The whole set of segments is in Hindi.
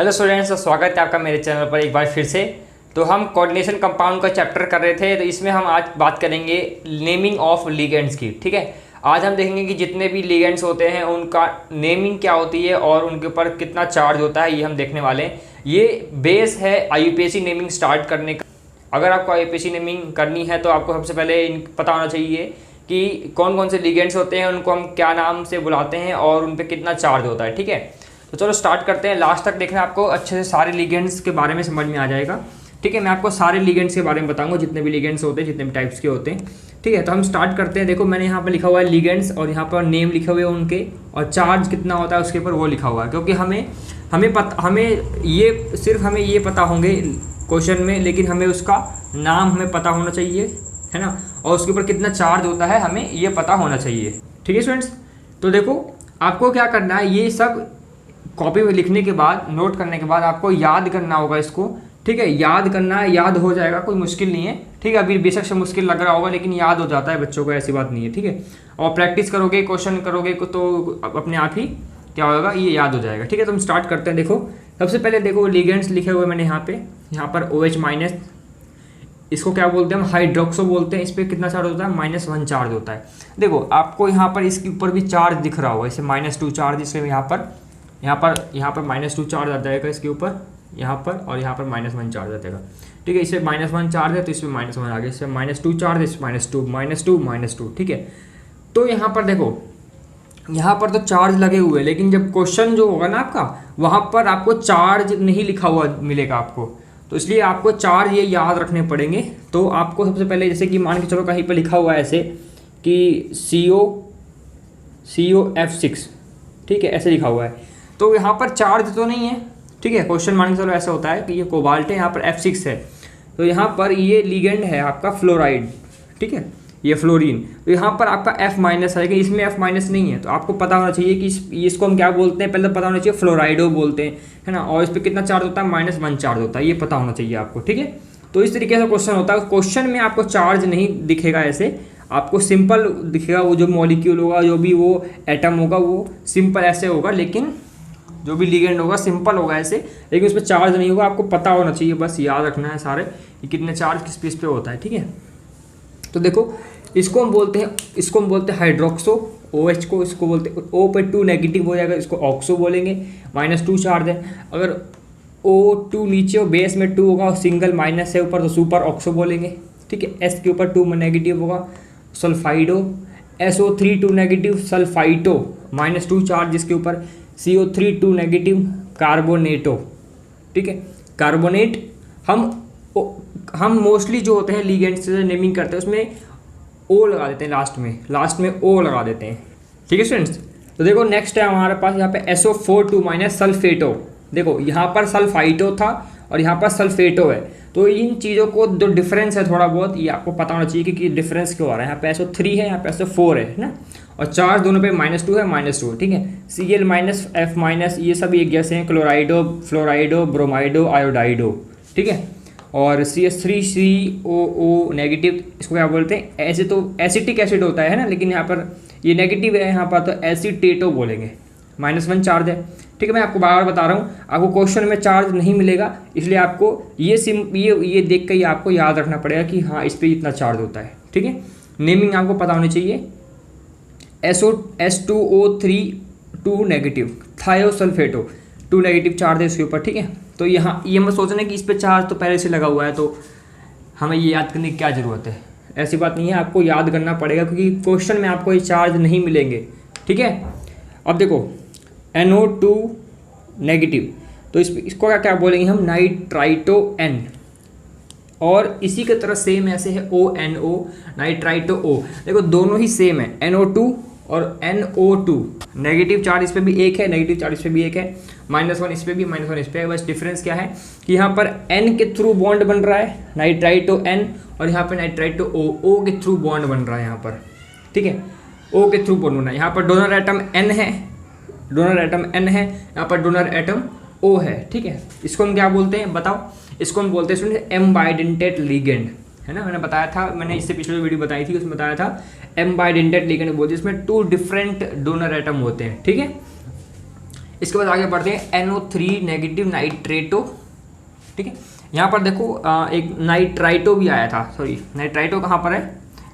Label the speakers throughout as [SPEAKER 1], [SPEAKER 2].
[SPEAKER 1] हेलो स्टूडेंट्स, तो स्वागत है आपका मेरे चैनल पर एक बार फिर से। तो हम कोऑर्डिनेशन कंपाउंड का चैप्टर कर रहे थे, तो इसमें हम आज बात करेंगे नेमिंग ऑफ लिगेंड्स की। ठीक है, आज हम देखेंगे कि जितने भी लिगेंड्स होते हैं उनका नेमिंग क्या होती है और उनके ऊपर कितना चार्ज होता है, ये हम देखने वाले हैं। ये बेस है आईयूपीएसी नेमिंग स्टार्ट करने का। अगर आपको आईयूपीएसी नेमिंग करनी है तो आपको सबसे पहले पता होना चाहिए कि कौन कौन से लिगेंड्स होते हैं, उनको हम क्या नाम से बुलाते हैं और उन पर कितना चार्ज होता है। ठीक है, तो चलो स्टार्ट करते हैं। लास्ट तक देखना, आपको अच्छे से सारे लिगेंड्स के बारे में समझ में आ जाएगा। ठीक है, मैं आपको सारे लिगेंड्स के बारे में बताऊंगा, जितने भी लिगेंड्स होते हैं, जितने भी टाइप्स के होते हैं। ठीक है, तो हम स्टार्ट करते हैं। देखो, मैंने यहाँ पर लिखा हुआ है लिगेंड्स और यहाँ पर नेम लिखे हुए हैं उनके, और चार्ज कितना होता है उसके ऊपर वो लिखा हुआ है। क्योंकि हमें ये पता होंगे क्वेश्चन में, लेकिन हमें उसका नाम हमें पता होना चाहिए, है ना, और उसके ऊपर कितना चार्ज होता है हमें ये पता होना चाहिए। ठीक है स्टूडेंट्स, तो देखो आपको क्या करना है, ये सब कॉपी में लिखने के बाद, नोट करने के बाद आपको याद करना होगा इसको। ठीक है, याद करना है, याद हो जाएगा, कोई मुश्किल नहीं है। ठीक है, अभी बेशक से मुश्किल लग रहा होगा लेकिन याद हो जाता है बच्चों को, ऐसी बात नहीं है। ठीक है, और प्रैक्टिस करोगे, क्वेश्चन करोगे तो अपने आप ही क्या होगा, ये याद हो जाएगा। ठीक है, तो हम स्टार्ट करते हैं। देखो, सबसे पहले देखो लिगेंड्स लिखे हुए मैंने यहाँ पर OH माइनस, इसको क्या बोलते हैं हम, हाइड्रोक्सो बोलते हैं। इस पर कितना चार्ज होता है, -1 चार्ज होता है। देखो आपको यहाँ पर इसके ऊपर भी चार्ज दिख रहा होगा, इसे -2 चार्ज, इसलिए यहाँ पर -2 चार्ज आ जाएगा इसके ऊपर, यहाँ पर, और यहाँ पर -1 चार्ज आ जाएगा। ठीक है, इसमें -1 चार्ज है तो इसमें -1 आ गया, इसमें -2 चार्ज है, इसमें -2। ठीक है, तो यहाँ पर देखो, यहाँ पर तो चार्ज लगे हुए हैं, लेकिन जब क्वेश्चन जो होगा ना आपका, वहाँ पर आपको चार्ज नहीं लिखा हुआ मिलेगा आपको, तो इसलिए आपको चार्ज ये याद रखने पड़ेंगे। तो आपको सबसे पहले, जैसे कि मान के चलो कहीं पर लिखा हुआ है ऐसे कि COF6, ठीक है, ऐसे लिखा हुआ है, तो यहाँ पर चार्ज तो नहीं है। ठीक है, क्वेश्चन मान के चलो ऐसा होता है कि ये कोबाल्ट है, यहाँ पर F6 है, तो यहाँ पर ये लिगेंड है आपका फ्लोराइड। ठीक है, ये फ्लोरीन, तो यहाँ पर आपका F- है, लेकिन इसमें F- नहीं है। तो आपको पता होना चाहिए कि इसको हम क्या बोलते हैं, पहले पता होना चाहिए फ्लोराइडो बोलते हैं, है ना, और इस पर कितना चार्ज होता है, -1 चार्ज होता है, ये पता होना चाहिए आपको। ठीक है, तो इस तरीके से क्वेश्चन होता है। क्वेश्चन में आपको चार्ज नहीं दिखेगा ऐसे, आपको सिंपल दिखेगा, वो जो मॉलिक्यूल होगा, जो भी वो एटम होगा, वो सिंपल ऐसे होगा, लेकिन जो भी लिगेंड होगा सिंपल होगा ऐसे, लेकिन उस पर चार्ज नहीं होगा। आपको पता होना चाहिए, बस याद रखना है सारे कि कितने चार्ज किस पेज पे होता है। ठीक है, तो देखो इसको हम बोलते हैं हाइड्रोक्सो, OH को, इसको बोलते हैं O पे 2 नेगेटिव हो जाएगा, इसको ऑक्सो बोलेंगे, -2 चार्ज है। अगर O2 नीचे हो, बेस में 2 होगा और सिंगल माइनस है ऊपर, तो सुपर ऑक्सो बोलेंगे। ठीक है, S के ऊपर 2 नेगेटिव होगा, सल्फाइडो। SO3 2 नेगेटिव, सल्फाइटो, -2 चार्ज जिसके ऊपर, CO3 2 नेगेटिव, कार्बोनेटो। ठीक है, कार्बोनेट। हम मोस्टली जो होते हैं लिगेंड्स से नेमिंग करते हैं उसमें O लगा देते हैं, लास्ट में O लगा देते हैं। ठीक है स्टूडेंट्स, तो देखो नेक्स्ट है हमारे पास यहाँ पे SO4 2- सल्फेटो। देखो यहाँ पर सल्फाइटो था और यहाँ पर सल्फेटो है, तो इन चीज़ों को जो डिफरेंस है थोड़ा बहुत, ये आपको पता होना चाहिए कि डिफरेंस क्यों आ रहा है। यहाँ पे SO3 है, यहाँ पे SO4 है ना, और चार्ज दोनों पे -2 है, -2। ठीक है, Cl- F-, ये सब एक जैसे हैं, क्लोराइडो, फ्लोराइडो, ब्रोमाइडो, आयोडाइडो। ठीक है, और CH3COO नेगेटिव, इसको क्या बोलते हैं, ऐसे तो एसिटिक एसिड होता है ना, लेकिन यहाँ पर ये नेगेटिव है, यहाँ पर तो एसिटेटो बोलेंगे, -1 चार्ज है। ठीक है, मैं आपको बार बार बता रहा हूँ, आपको क्वेश्चन में चार्ज नहीं मिलेगा, इसलिए आपको ये देख के ही आपको याद रखना पड़ेगा कि हाँ इस पर इतना चार्ज होता है। ठीक है, नेमिंग आपको पता होनी चाहिए। H2O3 2 नेगेटिव, थायोसल्फेटो, 2 नेगेटिव चार्ज है इसके ऊपर। ठीक है, तो यहाँ ये मत सोचना कि इस पर चार्ज तो पहले से लगा हुआ है, तो हमें ये याद करने की क्या ज़रूरत है, ऐसी बात नहीं है, आपको याद करना पड़ेगा क्योंकि क्वेश्चन में आपको ये चार्ज नहीं मिलेंगे। ठीक है, अब देखो NO2 नेगेटिव, तो इसको क्या बोलेंगे हम, नाइट्राइटो N, और इसी की तरह सेम ऐसे है ONO, नाइट्राइटो O। देखो दोनों ही सेम है, NO2 और NO2, नेगेटिव चार्ज इस पर भी एक है, नेगेटिव चार्ज इस पर भी एक है, -1 इस पर भी, -1 इस पर है। बस डिफरेंस क्या है कि यहाँ पर N के थ्रू बॉन्ड बन रहा है, नाइट्राइटो N, और यहाँ पर नाइट्राइटो O के थ्रू बॉन्ड बन रहा है यहाँ पर। ठीक है, O के थ्रू बॉन्ड बन रहा है, यहाँ पर डोनर एटम N है, यहाँ पर डोनर एटम O है। ठीक है, इसको हम क्या बोलते हैं बताओ, इसको हम बोलते हैं M बाइडेंटेट लिगेंड, है ना, मैंने बताया था, मैंने इससे पिछले वीडियो बताई थी, उसमें बताया था M बाइडेंटेट लिगेंड बोलते हैं, इसमें 2 डिफरेंट डोनर एटम होते हैं। ठीक है, इसके बाद आगे बढ़ते हैं NO3 नेगेटिव नाइट्रेटो। ठीक है, यहाँ पर देखो एक नाइट्राइटो भी आया था, सॉरी नाइट्राइटो कहाँ पर है,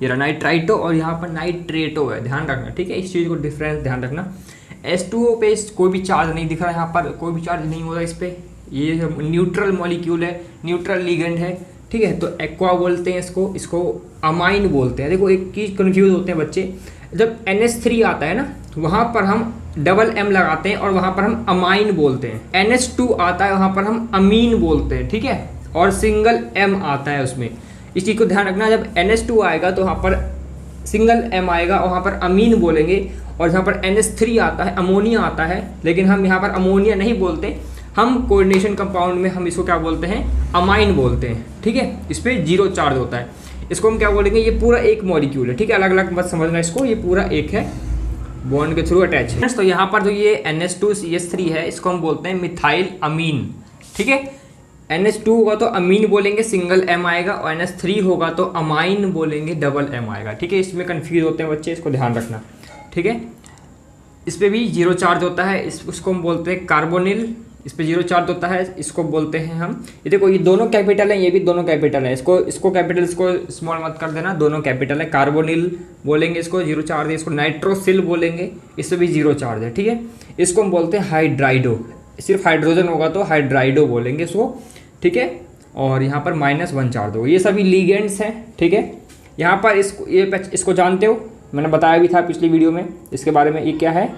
[SPEAKER 1] ये रहा नाइट्राइटो, और यहाँ पर नाइट्रेटो है, ध्यान रखना। ठीक है, इस चीज़ को डिफरेंस ध्यान रखना। H2O पे कोई भी चार्ज नहीं दिख रहा है, यहाँ पर कोई भी चार्ज नहीं हो रहा इस पर, ये न्यूट्रल मॉलिक्यूल है, न्यूट्रल लिगेंड है। ठीक है, तो एक्वा बोलते हैं इसको अमाइन बोलते हैं। देखो एक चीज़ कन्फ्यूज होते हैं बच्चे, जब NH3 आता है ना वहाँ पर हम डबल M लगाते हैं और वहाँ पर हम अमाइन बोलते हैं। NH2 आता है वहाँ पर हम अमीन बोलते हैं। ठीक है, और सिंगल M आता है उसमें, इस चीज़ को ध्यान रखना। जब NH2 आएगा तो वहाँ पर सिंगल M आएगा और वहाँ पर अमीन बोलेंगे, और जहाँ पर NH3 आता है अमोनिया आता है, लेकिन हम यहाँ पर अमोनिया नहीं बोलते, हम कोऑर्डिनेशन कंपाउंड में हम इसको क्या बोलते हैं, अमाइन बोलते हैं। ठीक है, इस पर 0 चार्ज होता है, इसको हम क्या बोलेंगे, ये पूरा एक मॉलिक्यूल है। ठीक है, अलग अलग मत समझना इसको, ये पूरा एक है, बॉन्ड के थ्रू अटैच है। तो यहाँ पर जो ये NH2CH3 है इसको हम बोलते हैं मिथाइल अमीन। ठीक है, NH2 होगा तो अमीन बोलेंगे, सिंगल M आएगा, और NH3 होगा तो अमाइन बोलेंगे, डबल M आएगा। ठीक है, इसमें कन्फ्यूज होते हैं बच्चे, इसको ध्यान रखना। ठीक है, इस पर भी 0 चार्ज होता है, उसको हम बोलते हैं कार्बोनिल, इस पर 0 चार्ज होता है, इसको बोलते हैं हम, ये देखो ये दोनों कैपिटल है, ये भी दोनों कैपिटल है, इसको कैपिटल, इसको स्मॉल मत कर देना, दोनों कैपिटल है। कार्बोनिल बोलेंगे, इसको 0 चार्ज है, इसको नाइट्रोसिल बोलेंगे, इससे भी 0 चार्ज है। ठीक है, इसको हम बोलते हैं हाइड्राइडो, सिर्फ हाइड्रोजन होगा तो हाइड्राइडो बोलेंगे इसको। ठीक है, और यहाँ पर -1 चार्ज होगा। ये सभी लीगेंड्स हैं। ठीक है, यहाँ पर इसको जानते हो, मैंने बताया भी था पिछली वीडियो में इसके बारे में। ये क्या है,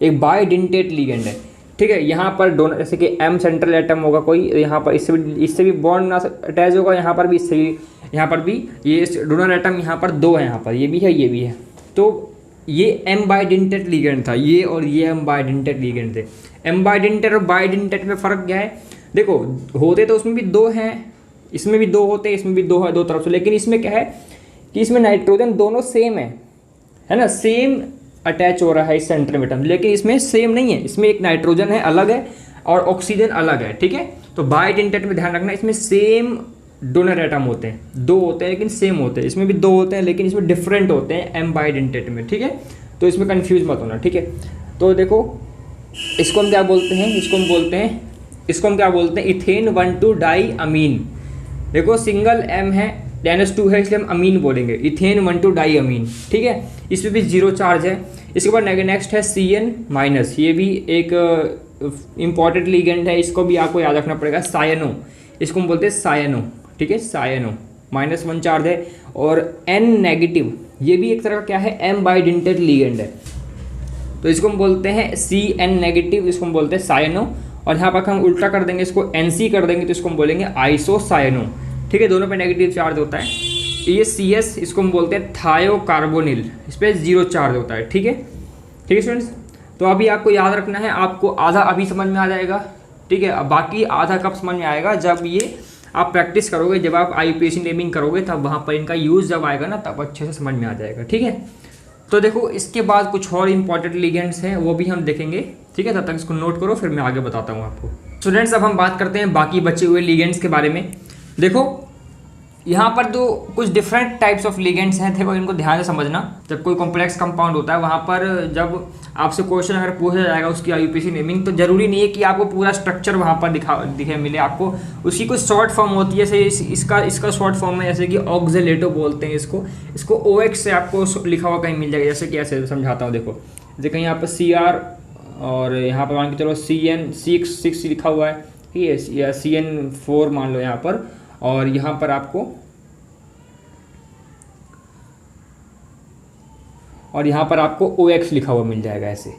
[SPEAKER 1] एक बाइडेंटेट लीगेंड है। ठीक है, यहाँ पर दोनों, जैसे कि M सेंट्रल एटम होगा कोई, यहाँ पर इससे भी बॉन्ड ना अटैच होगा, यहाँ पर भी इससे भी, यहाँ पर भी ये डोनर एटम यहाँ पर 2 है, यहाँ पर ये भी है, ये भी है। तो ये M बाइडेंटेट लीगेंड था, ये और ये M बाइडेंटेट लीगेंड थे। M बाइडेंटेट और बाइडेंटेट में फ़र्क क्या है, देखो होते तो उसमें भी 2 हैं, इसमें भी 2 होते हैं, इसमें भी 2 है, 2 तरफ से, लेकिन इसमें क्या है कि इसमें नाइट्रोजन दोनों सेम है ना, सेम अटैच हो रहा है इस सेंटर में एटम, लेकिन इसमें सेम नहीं है, इसमें एक नाइट्रोजन है अलग है और ऑक्सीजन अलग है। ठीक है, तो बाइडेंटेट में ध्यान रखना, इसमें सेम डोनर एटम होते हैं, 2 होते हैं लेकिन सेम होते हैं, इसमें भी 2 होते हैं लेकिन इसमें डिफरेंट होते हैं M बाइडेंटेट में। ठीक है, तो इसमें कन्फ्यूज मत होना। ठीक है, तो देखो इसको हम क्या बोलते हैं, इसको हम क्या बोलते हैं इथेन 1,2 डाई अमीन। देखो सिंगल M है, NH2 है, इसलिए हम अमीन बोलेंगे, इथेन 1,2 डाई अमीन। ठीक है, इसमें भी 0 चार्ज है। इसके बाद नेक्स्ट है CN-, ये भी एक इम्पॉर्टेंट लीगेंड है, इसको भी आपको याद रखना पड़ेगा, सायनो, इसको हम बोलते हैं सायनो। ठीक है, सायनो, -1 चार्ज है। और N-, ये भी एक तरह का क्या है, M बाइडेंटेट लीगेंड है, तो इसको हम बोलते हैं CN-, इसको हम बोलते हैं सायनो। और यहाँ पर हम उल्टा कर देंगे, इसको NC कर देंगे तो इसको हम बोलेंगे आइसोसायनो। ठीक है, दोनों पे नेगेटिव चार्ज होता है। ये CS, इसको हम बोलते हैं थायोकार्बोनिल, इस पर 0 चार्ज होता है। ठीक है स्टूडेंट्स, तो अभी आपको याद रखना है, आपको आधा अभी समझ में आ जाएगा। ठीक है, अब बाकी आधा कब समझ में आएगा, जब ये आप प्रैक्टिस करोगे, जब आप IUPAC नेमिंग करोगे, तब वहाँ पर इनका यूज़ जब आएगा ना, तब अच्छे से समझ में आ जाएगा। ठीक है, तो देखो इसके बाद कुछ और इंपॉर्टेंट लिगेंड्स हैं, वो भी हम देखेंगे। ठीक है, तब तक इसको नोट करो, फिर मैं आगे बताता हूँ आपको। स्टूडेंट्स, अब हम बात करते हैं बाकी बचे हुए लिगेंड्स के बारे में। देखो यहाँ पर तो कुछ डिफरेंट टाइप्स ऑफ लिगेंड्स हैं, देखो इनको ध्यान से समझना। जब कोई कॉम्प्लेक्स कंपाउंड होता है, वहाँ पर जब आपसे क्वेश्चन अगर पूछा जाएगा उसकी IUPAC नेमिंग, तो जरूरी नहीं है कि आपको पूरा स्ट्रक्चर वहाँ पर दिखे मिले आपको, उसकी कुछ शॉर्ट फॉर्म होती है। जैसे इसका शॉर्ट फॉर्म है, जैसे कि ऑक्जेलेटो बोलते हैं इसको OX से आपको लिखा हुआ कहीं मिल जाएगा। जैसे कि ऐसे समझाता हूँ, देखो जैसे कहीं यहाँ पर CR और यहाँ पर मान के चलो CN6 लिखा हुआ है, ठीक है, या CN4 मान लो यहाँ पर, और यहाँ पर आपको OX लिखा हुआ मिल जाएगा ऐसे।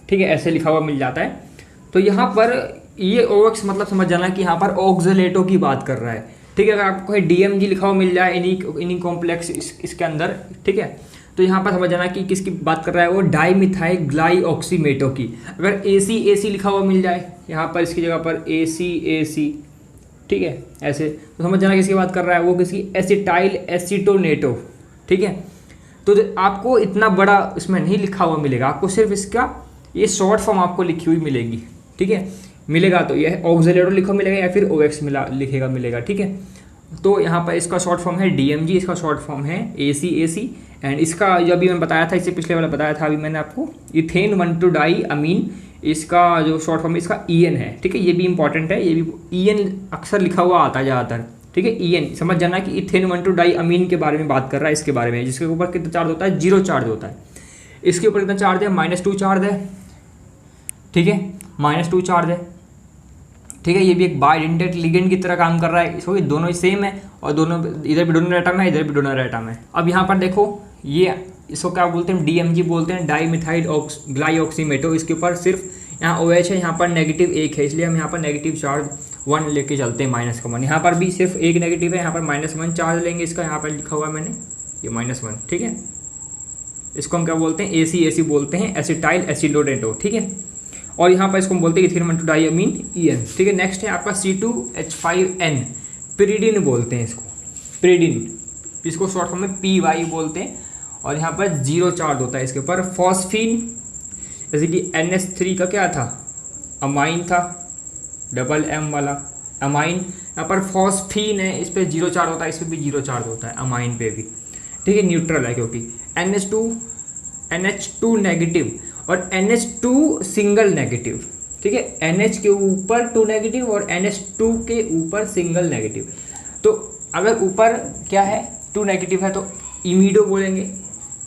[SPEAKER 1] ठीक है, ऐसे लिखा हुआ मिल जाता है। तो यहाँ पर ये OX मतलब समझ जाना कि यहाँ पर ऑक्जेलेटो की बात कर रहा है। ठीक है, अगर आपको DMG लिखा हुआ मिल जाए इन्हीं कॉम्प्लेक्स इसके अंदर, ठीक है, तो यहाँ पर समझ जाना कि किसकी बात कर रहा है, वो डाईमिथाइल ग्लाइऑक्सीमेटो की। अगर AC लिखा हुआ मिल जाए यहाँ पर, इसकी जगह पर AC, ठीक है, ऐसे, तो समझ जाना किसकी बात कर रहा है, वो किसी एसिटाइल एसीटोनेटो। ठीक है, तो आपको इतना बड़ा इसमें नहीं लिखा हुआ मिलेगा, आपको सिर्फ इसका ये शॉर्ट फॉर्म आपको लिखी हुई मिलेगी। ठीक है, मिलेगा तो ये ऑक्जेलेटो लिखा मिलेगा या फिर OX मिलेगा। ठीक है, तो यहाँ पर इसका शॉर्ट फॉर्म है DMG, इसका शॉर्ट फॉर्म है AC एंड इसका जो अभी मैंने बताया था, इससे पिछले वाला बताया था अभी मैंने आपको, इथेन 1,2 डाई अमीन, इसका जो शॉर्ट फॉर्म है इसका EN है। ठीक है, ये भी इंपॉर्टेंट है, ये भी EN अक्सर लिखा हुआ आता है ज़्यादातर। ठीक है, EN समझ जाना कि इथेन 1,2 डाई अमीन के बारे में बात कर रहा है, इसके बारे में, जिसके ऊपर कितना चार्ज होता है, 0 चार्ज होता है। इसके ऊपर कितना चार्ज है, -2 चार्ज है। ठीक है, -2 चार्ज है। ठीक है, ये भी एक बाइडेंटेट लिगेंड की तरह काम कर रहा है, इसको दोनों ही सेम है और दोनों इधर भी डोनर एटम है, इधर भी डोनर एटम है। अब यहाँ पर देखो, ये इसको क्या बोलते हैं, DMG बोलते हैं, डाई मिथाइल ग्लाइऑक्सीमेटो। इसके ऊपर सिर्फ यहाँ OH है, यहाँ पर -1 है, इसलिए हम यहाँ पर नेगेटिव चार्ज 1 लेके चलते हैं, -1। यहाँ पर भी सिर्फ एक नेगेटिव है, यहाँ पर -1 चार्ज लेंगे, इसका यहाँ पर लिखा हुआ है मैंने, ये -1। ठीक है, इसको हम क्या बोलते हैं, AC बोलते हैं, एसिटाइल एसिडोनेटो। ठीक है, और यहाँ पर इसको हम बोलते हैं इथेन 1,2 डाईअमीन EN। ठीक है, नेक्स्ट है आपका C2H5N, पिरिडिन बोलते हैं इसको, पिरिडिन, इसको शॉर्ट फॉर्म में PY बोलते हैं, और यहाँ पर 0 चार्ज होता है इसके ऊपर। फॉस्फीन, जैसे कि NH3 का क्या था, अमाइन था, डबल M वाला अमाइन, यहाँ पर फॉस्फीन है, इस पर 0 चार्ज होता है, इस पर भी 0 चार्ज होता है, अमाइन पे भी। ठीक है, न्यूट्रल है क्योंकि NH2 नेगेटिव और NH2 सिंगल नेगेटिव। ठीक है, NH के ऊपर 2 नेगेटिव और NH2 के ऊपर सिंगल नेगेटिव। तो अगर ऊपर क्या है, 2 नेगेटिव है तो इमीडो बोलेंगे,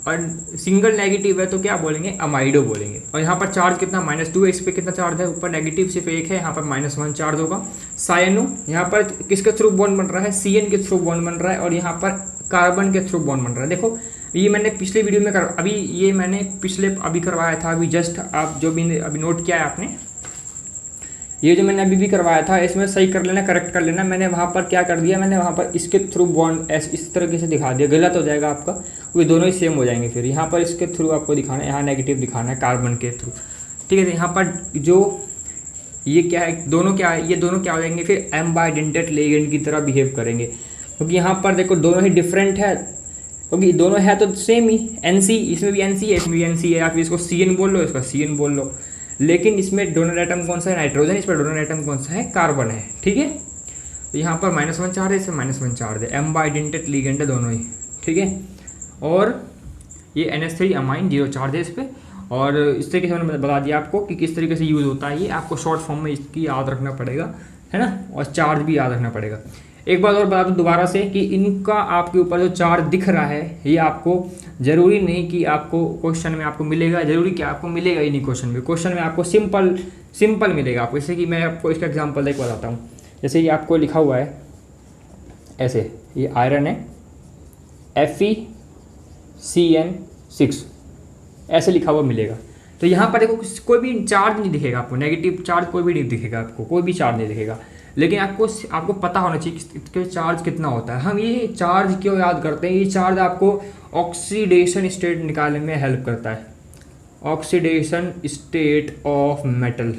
[SPEAKER 1] और सिंगल नेगेटिव है तो क्या बोलेंगे, अमाइडो बोलेंगे। और यहाँ पर चार्ज कितना, -2 है, इस पर कितना चार्ज है, ऊपर नेगेटिव सिर्फ 1 है, यहाँ पर -1 चार्ज होगा। सायनो, यहाँ पर किसके थ्रू बॉन्ड बन रहा है, CN के थ्रू बॉन्ड बन रहा है, और यहाँ पर कार्बन के थ्रू बॉन्ड बन रहा है। देखो, ये मैंने पिछले वीडियो में अभी ये मैंने अभी करवाया था, अभी जस्ट आप जो भी अभी नोट किया है आपने, ये जो मैंने अभी भी करवाया था, इसमें सही कर लेना, करेक्ट कर लेना। मैंने वहाँ पर क्या कर दिया, मैंने वहाँ पर इसके थ्रू बॉन्ड इस तरीके से दिखा दिया, गलत हो जाएगा आपका, वो दोनों ही सेम हो जाएंगे। फिर यहाँ पर इसके थ्रू आपको दिखाना है, यहाँ नेगेटिव दिखाना है कार्बन के थ्रू। ठीक है, तो यहाँ पर जो ये क्या है, दोनों क्या है, ये दोनों क्या हो जाएंगे, फिर M बाइडेंटेट लिगेंड की तरह बिहेव करेंगे, क्योंकि यहाँ पर देखो दोनों ही डिफरेंट है, क्योंकि दोनों है तो सेम ही, NC, इसमें भी NC है, इसमें भी NC है, या फिर इसको CN बोल लो, इसका CN बोल लो, लेकिन इसमें डोनर एटम कौन सा है, नाइट्रोजन, इस पर डोनर एटम कौन सा है, कार्बन है। ठीक है, तो यहाँ पर -1 चार्ज है, इसमें -1 चार्ज है, M बाइडेंटेट लिगेंड है दोनों ही। ठीक है, और ये NH3 अमाइन 0 चार्ज है इस पर। और इस तरीके से मैंने बता दिया आपको कि किस तरीके से यूज़ होता है, ये आपको शॉर्ट फॉर्म में इसकी याद रखना पड़ेगा, है ना, और चार्ज भी याद रखना पड़ेगा। एक बात और बता दूं दोबारा से कि इनका आपके ऊपर जो चार्ज दिख रहा है, ये आपको ज़रूरी नहीं कि आपको क्वेश्चन में आपको मिलेगा, ज़रूरी कि आपको मिलेगा ही नहीं क्वेश्चन में। क्वेश्चन में आपको सिंपल मिलेगा आपको। जैसे कि मैं आपको इसका एग्जांपल देख बताता हूँ। जैसे ये आपको लिखा हुआ है ऐसे, ये आयरन है FeCN6 ऐसे लिखा हुआ मिलेगा। तो यहाँ पर देखो कोई भी चार्ज नहीं दिखेगा आपको, नेगेटिव चार्ज कोई भी नहीं दिखेगा आपको, कोई भी चार्ज नहीं दिखेगा, लेकिन आपको पता होना चाहिए कि इसके चार्ज कितना होता है। हम ये चार्ज क्यों याद करते हैं, ये चार्ज आपको ऑक्सीडेशन स्टेट निकालने में हेल्प करता है। Oxidation state of metal,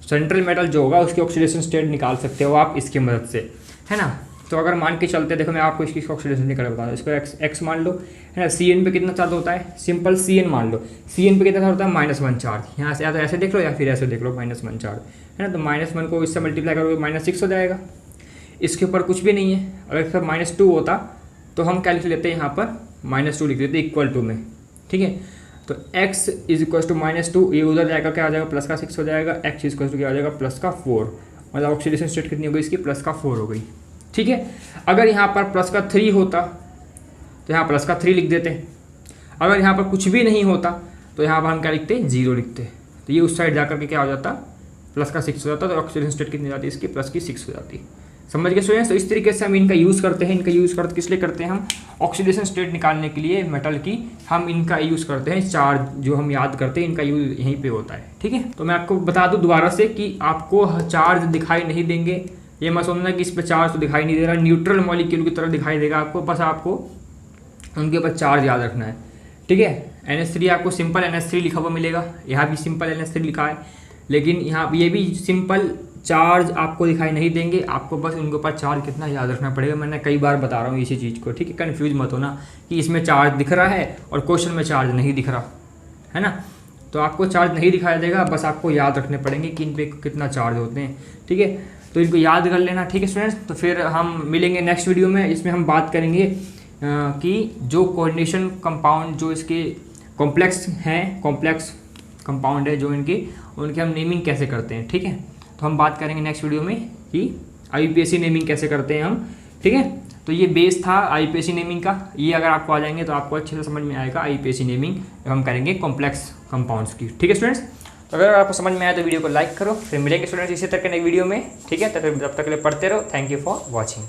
[SPEAKER 1] central metal जो होगा उसकी ऑक्सीडेशन स्टेट निकाल सकते हो आप इसकी मदद से, है ना। तो अगर मान के चलते, देखो मैं आपको इसकी ऑक्सीडेशन निकाल बता दूँ, इसको एक्स मान लो, है ना। CN पे कितना चार्ज होता है, सिंपल CN मान लो, CN पे कितना चार्ज होता है, -1 चार्ज। यहाँ से या तो ऐसे देख लो या फिर ऐसे देख लो, -1 चार्ज, है ना। तो -1 को इससे मल्टीप्लाई करोगे -6 हो जाएगा। इसके ऊपर कुछ भी नहीं है। अगर इसका -2 होता तो हम क्या लिख लेते हैं, यहाँ पर -2 लिख लेते इक्वल टू में, ठीक है। तो x = -2, ये उधर जाएगा, क्या आ जाएगा, +6 हो जाएगा। x = क्या हो जाएगा, +4, मतलब ऑक्सीडेशन स्टेट कितनी हो गई इसकी, +4 हो गई, ठीक है। अगर यहाँ पर +3 होता तो यहाँ +3 लिख देते। अगर यहाँ पर कुछ भी नहीं होता तो यहाँ पर हम क्या लिखते, 0 लिखते। तो ये उस साइड जाकर के क्या हो जाता, +6 हो जाता। तो ऑक्सीडेशन स्टेट कितनी हो जाती है इसकी, +6 हो जाती। समझ गए स्टूडेंट्स। तो इस तरीके से हम इनका यूज़ करते हैं। इनका यूज़ करते किस लिए करते हैं, हम ऑक्सीडेशन स्टेट निकालने के लिए मेटल की हम इनका यूज़ करते हैं। चार्ज जो हम याद करते हैं इनका यूज़ यहीं पे होता है, ठीक है। तो मैं आपको बता दूं दोबारा से कि आपको चार्ज दिखाई नहीं देंगे, ये मत समझना कि इस पर चार्ज तो दिखाई नहीं दे रहा, न्यूट्रल मॉलिक्यूल की तरह दिखाई देगा आपको। बस आपको उनके ऊपर चार्ज याद रखना है, ठीक है। NH3 आपको सिंपल NH3 लिखा हुआ मिलेगा, यहाँ भी सिंपल NH3 लिखा है, लेकिन यहाँ ये भी सिंपल चार्ज आपको दिखाई नहीं देंगे। आपको बस उनके ऊपर चार्ज कितना याद रखना पड़ेगा। मैंने कई बार बता रहा हूँ इसी चीज़ को, ठीक है। कन्फ्यूज मत होना कि इसमें चार्ज दिख रहा है और क्वेश्चन में चार्ज नहीं दिख रहा है ना। तो आपको चार्ज नहीं दिखाई देगा, बस आपको याद रखने पड़ेंगे कि इन पे कितना चार्ज होते हैं, ठीक है। तो इनको याद कर लेना, ठीक है स्टूडेंट्स। तो फिर हम मिलेंगे नेक्स्ट वीडियो में, इसमें हम बात करेंगे कि जो कोऑर्डिनेशन कंपाउंड जो इसके कॉम्प्लेक्स हैं, कॉम्प्लेक्स कंपाउंड है जो उनके हम नेमिंग कैसे करते हैं, ठीक है। तो हम बात करेंगे नेक्स्ट वीडियो में कि IUPAC नेमिंग कैसे करते हैं हम, ठीक है। तो ये बेस था IUPAC नेमिंग का, ये अगर आपको आ जाएंगे तो आपको अच्छे से समझ में आएगा IUPAC नेमिंग हम करेंगे कॉम्प्लेक्स कंपाउंड्स की, ठीक है स्टूडेंट्स। तो अगर आपको समझ में आया तो वीडियो को लाइक करो, फिर मिलेंगे स्टूडेंट्स इसी तरह के नई वीडियो में, ठीक है। तब तक के लिए पढ़ते रहो। Thank you for watching.